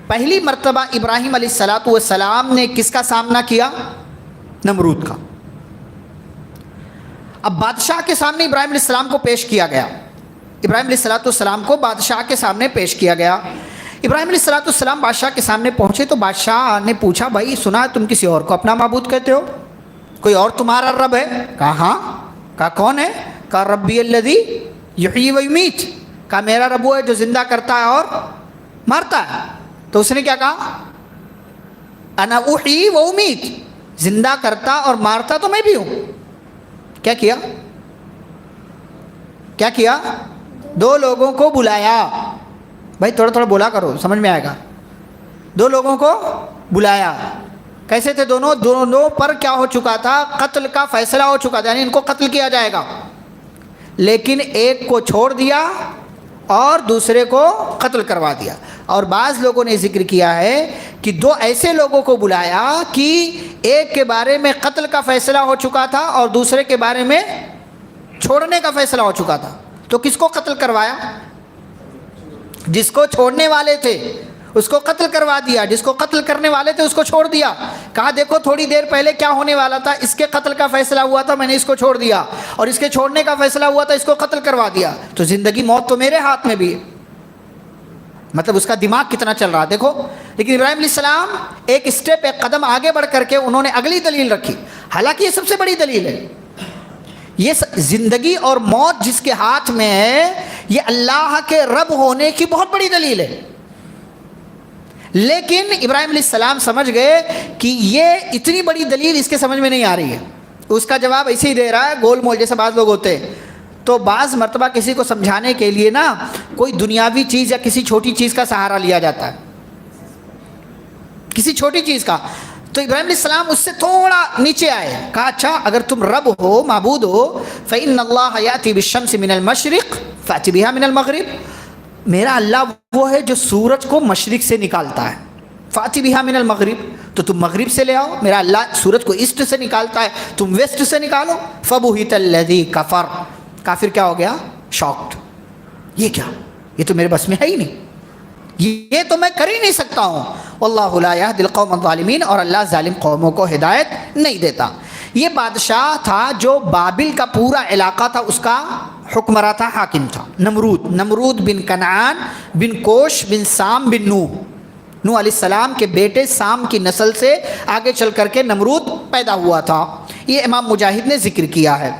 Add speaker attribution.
Speaker 1: پہلی مرتبہ ابراہیم علیہ السلام نے کس کا سامنا کیا؟ نمرود کا۔ اب بادشاہ کے سامنے ابراہیم علیہ السلام کو پیش کیا گیا، ابراہیم علیہ السلام کو بادشاہ کے سامنے پیش کیا گیا۔ ابراہیم علیہ السلام بادشاہ کے سامنے پہنچے تو بادشاہ نے پوچھا بھائی سنا تم کسی اور کو اپنا معبود کہتے ہو، کوئی اور تمہارا رب ہے؟ کہا ہاں۔ کہا کون ہے؟ کہا ربی الذی یحیی و یمیت، کہا میرا رب وہ ہے جو زندہ کرتا ہے اور مارتا ہے۔ تو اس نے کیا کہا؟ انا احیی و امیت، زندہ کرتا اور مارتا تو میں بھی ہوں۔ کیا کیا؟ کیا کیا؟ دو لوگوں کو بلایا، بھائی تھوڑا تھوڑا بولا کرو سمجھ میں آئے گا۔ دو لوگوں کو بلایا، کیسے تھے دونوں؟ دونوں پر کیا ہو چکا تھا؟ قتل کا فیصلہ ہو چکا تھا، یعنی ان کو قتل کیا جائے گا، لیکن ایک کو چھوڑ دیا اور دوسرے کو قتل کروا دیا۔ اور بعض لوگوں نے ذکر کیا ہے کہ دو ایسے لوگوں کو بلایا کہ ایک کے بارے میں قتل کا فیصلہ ہو چکا تھا اور دوسرے کے بارے میں چھوڑنے کا فیصلہ ہو چکا تھا۔ تو کس کو قتل کروایا؟ جس کو چھوڑنے والے تھے اس کو قتل کروا دیا، جس کو قتل کرنے والے تھے اس کو چھوڑ دیا۔ کہا دیکھو تھوڑی دیر پہلے کیا ہونے والا تھا، اس کے قتل کا فیصلہ ہوا تھا، میں نے اس کو چھوڑ دیا، اور اس کے چھوڑنے کا فیصلہ ہوا تھا، اس کو قتل کروا دیا۔ تو زندگی موت تو میرے ہاتھ میں بھی ہے، مطلب اس کا دماغ کتنا چل رہا دیکھو۔ لیکن ابراہیم علیہ السلام ایک اسٹیپ، ایک قدم آگے بڑھ کر کے انہوں نے اگلی دلیل رکھی، حالانکہ یہ سب سے بڑی دلیل ہے۔ یہ زندگی اور موت جس کے ہاتھ میں ہے یہ اللہ کے رب ہونے کی بہت بڑی دلیل ہے، لیکن ابراہیم علیہ السلام سمجھ گئے کہ یہ اتنی بڑی دلیل اس کے سمجھ میں نہیں آ رہی ہے، اس کا جواب ایسے ہی دے رہا ہے گول مول، جیسے بعض لوگ ہوتے ہیں۔ تو بعض مرتبہ کسی کو سمجھانے کے لیے نا کوئی دنیاوی چیز یا کسی چھوٹی چیز کا سہارا لیا جاتا ہے، کسی چھوٹی چیز کا۔ تو ابراہیم علیہ السلام اس سے تھوڑا نیچے آئے، کہا اچھا اگر تم رب ہو، معبود ہو، فَإِنَّ اللَّهَ يَأْتِي بِالشَّمْسِ مِنَ الْمَشْرِقِ فَأْتِ بِهَا مِنَ الْمَغْرِبِ، میرا اللہ وہ ہے جو سورج کو مشرق سے نکالتا ہے، فَأْتِ بِهَا مِنَ الْمَغْرِبِ، تو تم مغرب سے لے آؤ، میرا اللہ سورج کو ایسٹ سے نکالتا ہے، تم ویسٹ سے نکالو۔ فَبُهِتَ الَّذِي كَفَرَ، کافر کیا ہو گیا؟ شاکڈ، یہ کیا، یہ تو میرے بس میں ہے ہی نہیں، یہ تو میں کر ہی نہیں سکتا ہوں۔ واللہ لا یہدی القوم الظالمین، اور اللہ ظالم قوموں کو ہدایت نہیں دیتا۔ یہ بادشاہ تھا جو بابل کا پورا علاقہ تھا اس کا حکمراں تھا، حاکم تھا، نمرود بن کنعان بن کوش بن سام بن نوح علیہ السلام کے بیٹے سام کی نسل سے آگے چل کر کے نمرود پیدا ہوا تھا۔ یہ امام مجاہد نے ذکر کیا ہے۔